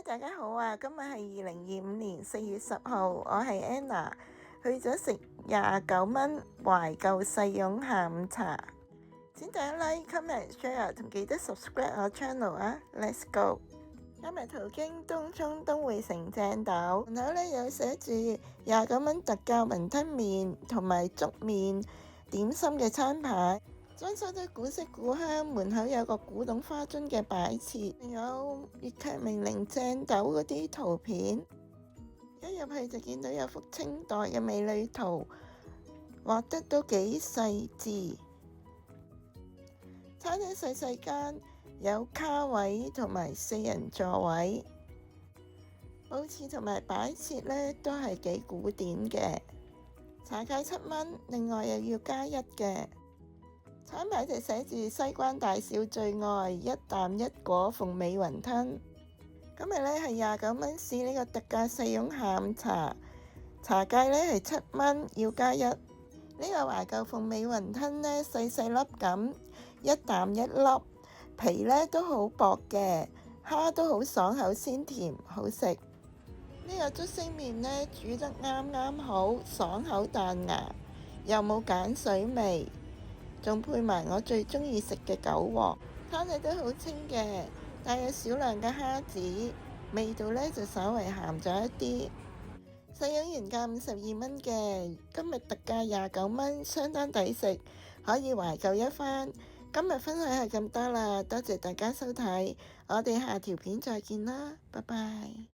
Hello，大家好啊！今日係2025年4月10號，我係 Anna，去咗食29蚊懷舊細蓉下午茶。請大家 like、comment、share 同記得 subscribe 我 channel 啊 ！Let's go！ 今日途經東涌東匯城正斗，門口有寫住29蚊特價雲吞麵同埋粥麵點心嘅餐牌。裝修得古色古香，門口有個古董花樽嘅擺設，仲有粵劇名伶正斗嗰啲圖片。一入去就見到有幅清代嘅美女圖，畫得都幾細緻。餐廳細細間，有卡位同埋4人座位，佈置同埋擺設呢都係幾古典嘅。茶芥7蚊，另外又要加1嘅。餐牌就寫住西關大小最愛一啖一果鳳尾雲吞。今日呢係29蚊試呢個特價細蓉下午茶，茶芥呢係7蚊，要加1。呢個懷舊鳳尾雲吞呢細細粒咁，一啖一粒，皮呢都好薄嘅，蝦都好爽口鮮甜，好食。呢個竹升麵呢煮得啱啱好，爽口彈牙，又冇鹼水味。仲配埋我最鍾意食嘅韭黃，湯底都好清嘅，但有少量嘅蝦子，味道呢就稍為鹹咗一啲。細蓉原價52蚊嘅，今日特價29蚊，相當抵食，可以懷舊一番。今日分享係咁多啦，多謝大家收睇，我哋下條片再見啦，拜拜。